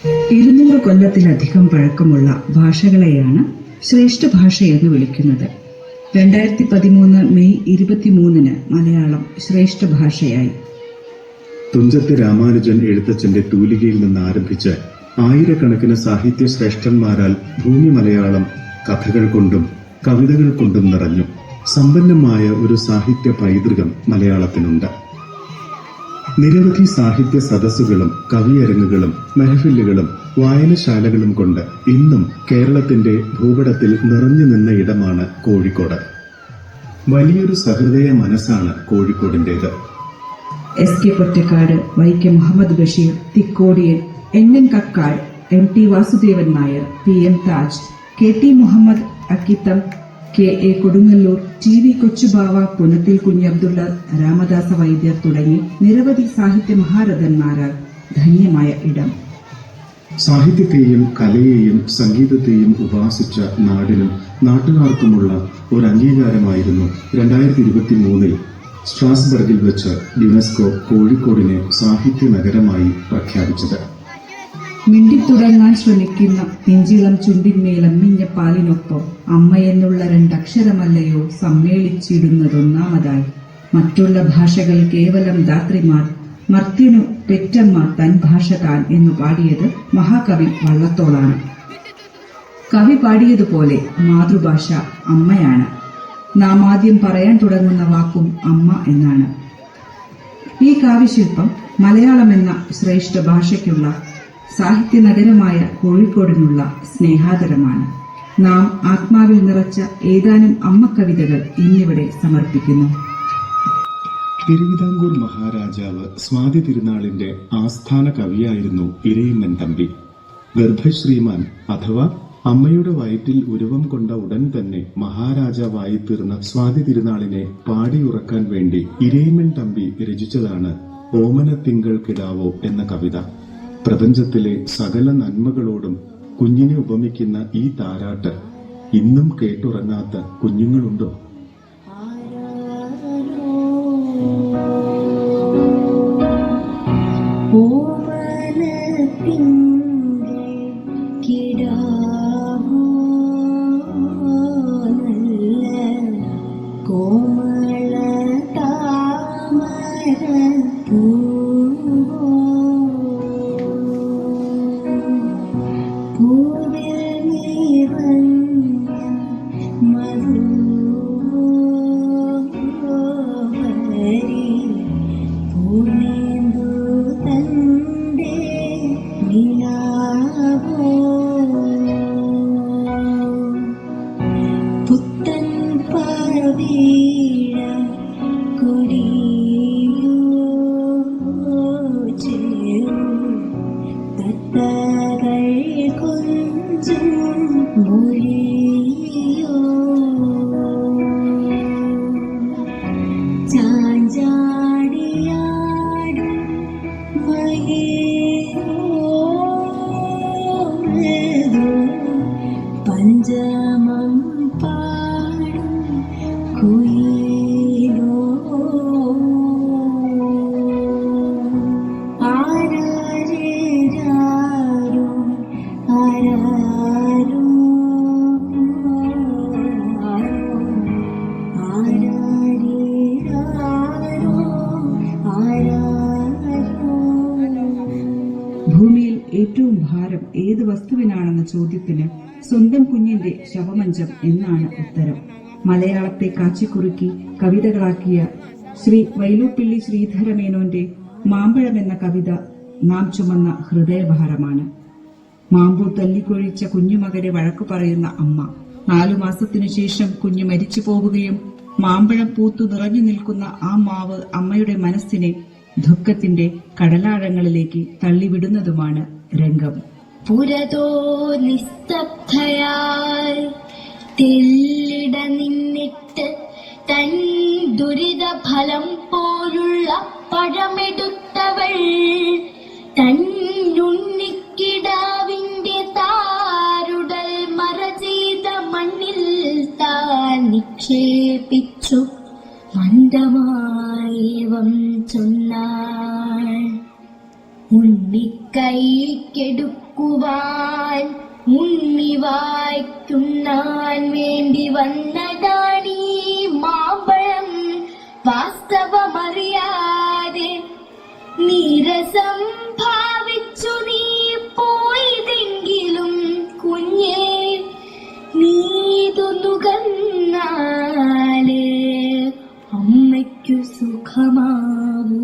200 കൊല്ലത്തിലധികം പഴക്കമുള്ള ഭാഷകളെയാണ് ശ്രേഷ്ഠ ഭാഷയെന്ന് വിളിക്കുന്നത്. 2013 മെയ് 23 മലയാളം ശ്രേഷ്ഠ ഭാഷയായി. തുഞ്ചത്ത് രാമാനുജൻ എഴുത്തച്ഛന്റെ തൂലികയിൽ നിന്ന് ആരംഭിച്ച് ആയിരക്കണക്കിന് സാഹിത്യ ശ്രേഷ്ഠന്മാരാൽ ഭൂമി മലയാളം കഥകൾ കൊണ്ടും കവിതകൾ കൊണ്ടും നിറഞ്ഞു. സമ്പന്നമായ ഒരു സാഹിത്യ പൈതൃകം മലയാളത്തിനുണ്ട്. നിരവധി സാഹിത്യ സദസ്സുകളും കവിയരങ്ങുകളും മെഹഫിലുകളും വായനശാലകളും കൊണ്ട് ഇന്നും കേരളത്തിന്റെ ഭൂപടത്തിൽ നിറഞ്ഞു നിന്ന ഇടമാണ് കോഴിക്കോട്. വലിയൊരു സഹൃദയ മനസ്സാണ് കോഴിക്കോടിന്റേത്. S K Pottekkatt, Vaikom Muhammad Basheer, Thikkodiyan, N Kakkad, M T Vasudevan Nair, PM Taj, KT Muhammad Akkitham, KA Kodungallur, TV Kochubava, Punathil Kunhabdulla, Ramadasa Vaidyar തുടങ്ങി നിരവധി സാഹിത്യ മഹാരഥന്മാരാൽ ധന്യമായ ഇടം. സാഹിത്യത്തെയും കലയെയും സംഗീതത്തെയും ഉപാസിച്ച നാടിനും നാട്ടുകാർക്കുമുള്ള ഒരു അംഗീകാരമായിരുന്നു 2023 സ്ട്രാസ്ബർഗിൽ വെച്ച് യുനെസ്കോ കോഴിക്കോടിനെ സാഹിത്യ നഗരമായി പ്രഖ്യാപിച്ചത്. മിണ്ടിത്തുടങ്ങാൻ ശ്രമിക്കുന്ന പിഞ്ചിളം ചുണ്ടിന്മേലമ്മിഞ്ഞ പാലിനൊപ്പം അമ്മയെന്നുള്ള 2 അക്ഷരമല്ലയോ സമ്മേളിച്ചിടുന്നതൊന്നാമതായി. മറ്റുള്ള ഭാഷകൾ കേവലം ധാത്രിമാർ, മർത്യനു പെറ്റമ്മ തൻ ഭാഷ താൻ എന്നു പാടിയത് മഹാകവി വള്ളത്തോളാണ്. കവി പാടിയതുപോലെ മാതൃഭാഷ അമ്മയാണ്. നാം ആദ്യം പറയാൻ തുടങ്ങുന്ന വാക്കും അമ്മ എന്നാണ്. ഈ കാവ്യശില്പം മലയാളമെന്ന ശ്രേഷ്ഠ ഭാഷയ്ക്കുള്ള സാഹിത്യ നഗരമായ കോഴിക്കോടിനുള്ള സ്നേഹാദരമാണ്. നാം ആത്മാവിൽ നിറച്ച ഏതാനും അമ്മ കവിതകൾ ഇന്നിവിടെ സമർപ്പിക്കുന്നു. തിരുവിതാംകൂർ മഹാരാജാവ് സ്വാതി തിരുനാളിന്റെ ആസ്ഥാന കവിയായിരുന്നു ഇരയിമ്മൻ തമ്പി. ഗർഭശ്രീമാൻ അഥവാ അമ്മയുടെ വയറ്റിൽ ഉരുവം കൊണ്ട ഉടൻ തന്നെ മഹാരാജാവായി തീർന്ന സ്വാതി തിരുനാളിനെ പാടിയുറക്കാൻ വേണ്ടി ഇരയിമ്മൻ തമ്പി രചിച്ചതാണ് ഓമനത്തിങ്കൾ കിടാവോ എന്ന കവിത. പ്രപഞ്ചത്തിലെ സകല നന്മകളോടും കുഞ്ഞിനെ ഉപമിക്കുന്ന ഈ താരാട്ട് ഇന്നും കേട്ടുറങ്ങാത്ത കുഞ്ഞുങ്ങളുണ്ടോ? ഭൂമിയിൽ ഏറ്റവും ഭാരം ഏത് വസ്തുവിനാണെന്ന ചോദ്യത്തിന് സ്വന്തം കുഞ്ഞിന്റെ ശവമഞ്ചം എന്നാണ് ഉത്തരം. മലയാളത്തെ കാച്ചിക്കുറുക്കി കവിതകളാക്കിയ ശ്രീ വൈലോപ്പിള്ളി ശ്രീധരമേനോന്റെ മാമ്പഴം എന്ന കവിത നാം ചുമന്ന ഹൃദയഭാരമാണ്. മാമ്പൂ തല്ലിക്കൊഴിച്ച കുഞ്ഞുമകനെ വഴക്കു പറയുന്ന അമ്മ, 4 മാസത്തിനു ശേഷം കുഞ്ഞു മരിച്ചു പോകുകയും മാമ്പഴം പൂത്തു നിറഞ്ഞു നിൽക്കുന്ന ആ മാവ് അമ്മയുടെ മനസ്സിനെ ദുഃഖത്തിന്റെ കടലാഴങ്ങളിലേക്ക് തള്ളിവിടുന്നതുമാണ് രംഗം. പുരതോ നിസ്തബ്ധയായി തെല്ലിട നിന്നിട്ട് തൻ ദുരിത ഫലം പോലുള്ള പഴമെടുത്തവൾ തന്നുണ്ണിക്കിടാവിന്റെ താരുടൽ മറചെയ്ത മണ്ണിൽ താൻ നിക്ഷേപിച്ചു മന്ദമായേവം ചൊന്നാൾ. ഉണ്ണിക്കരയാകുന്ന കൈക്കെടുക്കുവാൻ ഉണ്ണി വായ്ക്കുണ്ണാൻ വേണ്ടി വന്നതാണീ മാമ്പഴം. വാസ്തവമറിയാതെ നീരസം ഭാവിച്ചു നീ പോയതെങ്കിലും കുഞ്ഞേ, നീതൊന്നു കന്നാലേ അമ്മയ്ക്കു സുഖമാവൂ.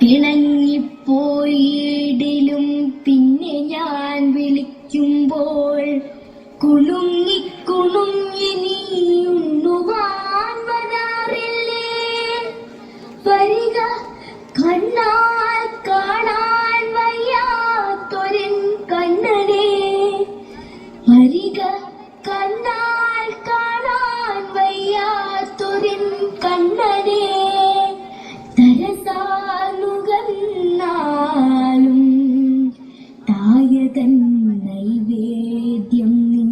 പിണങ്ങിപ്പോയിടിലും പിന്നെ ഞാൻ വിളിക്കുമ്പോൾ കുണുങ്ങി കുണുങ്ങി നീ ഉണ്ണുവാൻ വരാറില്ലേ? വരിക കണ്ണാൽ കാണാൻ വയ്യാത്തൊരൻ കണ്ണനെ, വരിക കണ്ണാൽ കാണാൻ വയ്യാത്തൊരൻ കണ്ണനെ. തരസാനുകന്നാലും തായതൻ നൈവേദ്യം നീ.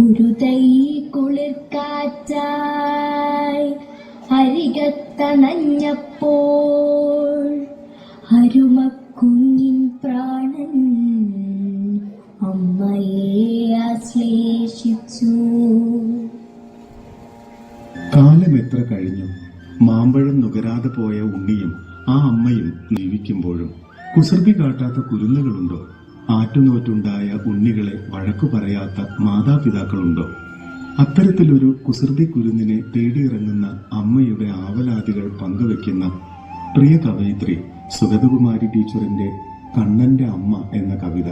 ഒരു തൈ കുളിർക്കാറ്റായി അരികത്തണഞ്ഞപ്പോൾ അരുമക്കുഞ്ഞിൻ പ്രാണൻ അമ്മയെ ആശ്ലേഷിച്ചു. കാലം എത്ര കഴിഞ്ഞു. മാമ്പഴം നുകരാതെ പോയ ഉണ്ണിയും ആ അമ്മയും ജീവിക്കുമ്പോഴും കുസൃതി കാട്ടാത്ത കുരുന്നുകളുണ്ടോ? ആറ്റുനോറ്റുണ്ടായ ഉണ്ണികളെ വഴക്കു പറയാത്ത മാതാപിതാക്കളുണ്ടോ? അത്തരത്തിലൊരു കുസൃതി കുരുന്നിനെ തേടിയിറങ്ങുന്ന അമ്മയുടെ ആവലാതികൾ പങ്കുവെക്കുന്ന പ്രിയ കവയിത്രി സുഗതകുമാരി ടീച്ചറിന്റെ കണ്ണന്റെ അമ്മ എന്ന കവിത.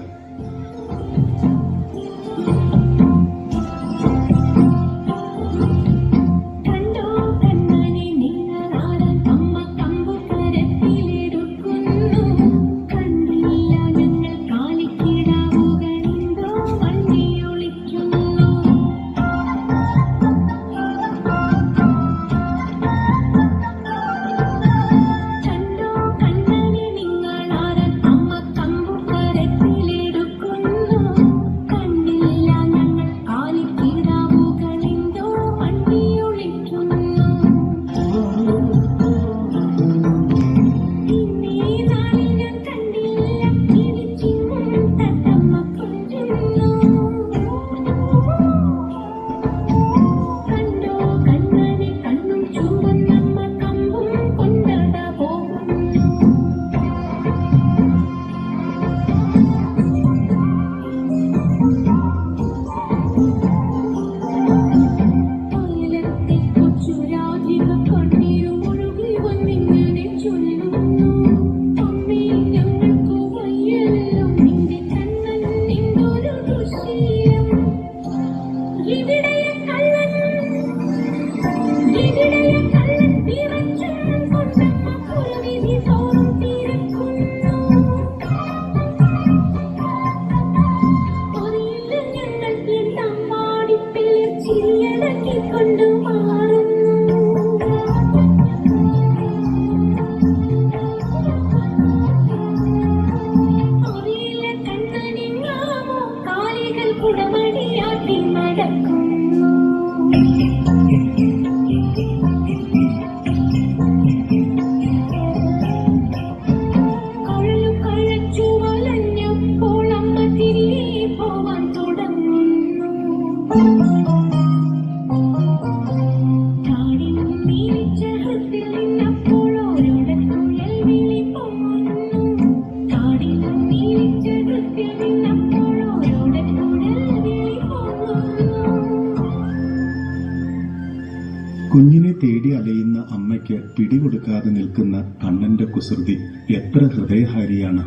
കുഞ്ഞിനെ തേടി അലയുന്ന അമ്മയ്ക്ക് പിടികൊടുക്കാതെ നിൽക്കുന്ന കണ്ണന്റെ കുസൃതി എത്ര ഹൃദയഹാരിയാണ്.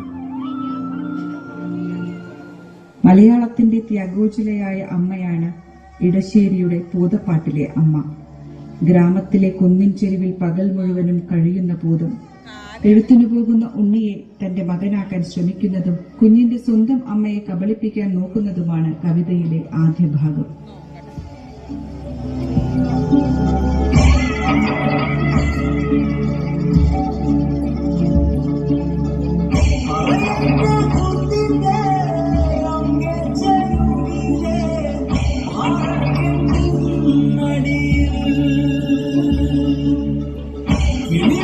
മലയാളത്തിന്റെ ത്യാഗോജ്വലയായ അമ്മയാണ് ഇടശ്ശേരിയുടെ പൂതപ്പാട്ടിലെ അമ്മ. ഗ്രാമത്തിലെ കുന്നിൻ ചെരുവിൽ പകൽ മുഴുവനും കഴിയുന്ന പൂതം എഴുത്തിനു പോകുന്ന ഉണ്ണിയെ തന്റെ മകനാക്കാൻ ശ്രമിക്കുന്നതും കുഞ്ഞിന്റെ സ്വന്തം അമ്മയെ കബളിപ്പിക്കാൻ നോക്കുന്നതുമാണ് കവിതയിലെ ആദ്യ ഭാഗം. Ini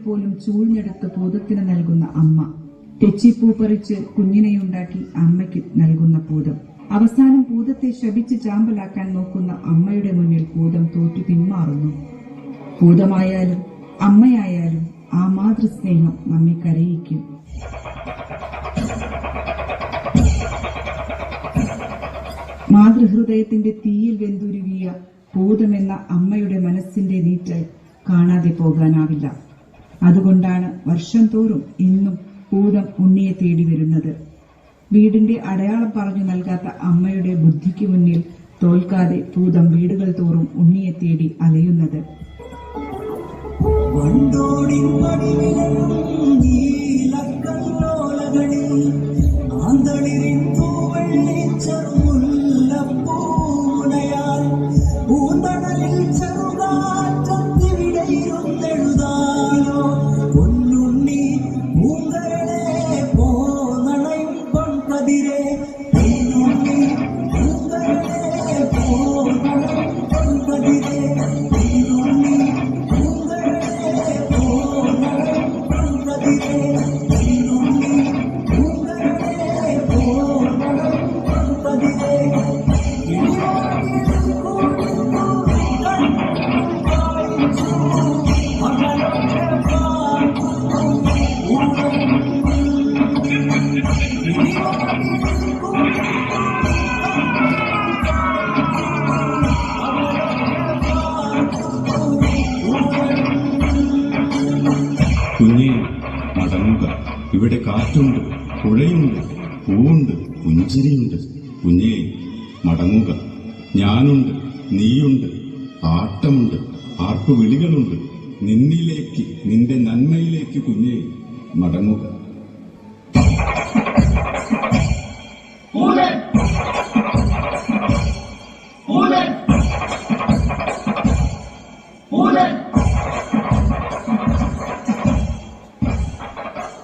പോലും ചൂഴ്ന്നെടുത്ത് പൂതത്തിന് നൽകുന്ന അമ്മ, തെച്ചിപ്പൂ പറിച്ച് കുഞ്ഞിനെയുണ്ടാക്കി അമ്മയ്ക്ക് നൽകുന്ന പൂതം, അവസാനം പൂതത്തെ ശപിച്ച് ചാമ്പലാക്കാൻ നോക്കുന്ന അമ്മയുടെ മുന്നിൽ പൂതം തോറ്റു പിന്മാറുന്നു. പൂതമായാലും അമ്മയായാലും ആ മാതൃസ്നേഹം നമ്മെ കരയിക്കും. മാതൃഹൃദയത്തിന്റെ തീയിൽ വെന്തുരുകിയ പൂതമെന്ന അമ്മയുടെ മനസ്സിന്റെ നീറ്റൽ കാണാതെ പോകാനാവില്ല. അതുകൊണ്ടാണ് വർഷം തോറും ഇന്നും പൂതം ഉണ്ണിയെ തേടി വരുന്നത്. വീടിന്റെ അടയാളം പറഞ്ഞു നൽകാത്ത അമ്മയുടെ ബുദ്ധിക്ക് മുന്നിൽ തോൽക്കാതെ പൂതം വീടുകൾ തോറും ഉണ്ണിയെ തേടി അലയുന്നത്. കുഞ്ഞേ മടങ്ങുക, ഇവിടെ കാറ്റുണ്ട്, പുഴയുണ്ട്, പൂവുണ്ട്, പുഞ്ചിരിയുണ്ട്. കുഞ്ഞേ മടങ്ങുക, ഞാനുണ്ട്, നീയുണ്ട്, ആട്ടമുണ്ട്, ആർപ്പുവിളികളുണ്ട്. നിന്നിലേക്ക്, നിന്റെ നന്മയിലേക്ക് കുഞ്ഞേ മടങ്ങുക.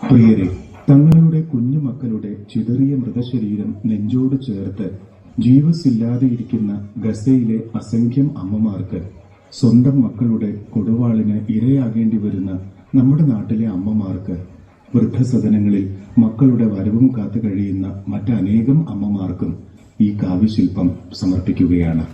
പ്രിയരെ, തങ്ങളുടെ കുഞ്ഞുമക്കളുടെ ചിതറിയ മൃതശരീരം നെഞ്ചോട് ചേർത്ത് ജീവസില്ലാതെയിരിക്കുന്ന ഗസയിലെ അസംഖ്യം അമ്മമാർക്ക്, സ്വന്തം മക്കളുടെ കൊടുവാളിന് ഇരയാകേണ്ടി വരുന്ന നമ്മുടെ നാട്ടിലെ അമ്മമാർക്ക്, വൃദ്ധസദനങ്ങളിൽ മക്കളുടെ വരവും കാത്തു കഴിയുന്ന മറ്റനേകം അമ്മമാർക്കും ഈ കാവ്യശില്പം സമർപ്പിക്കുകയാണ്.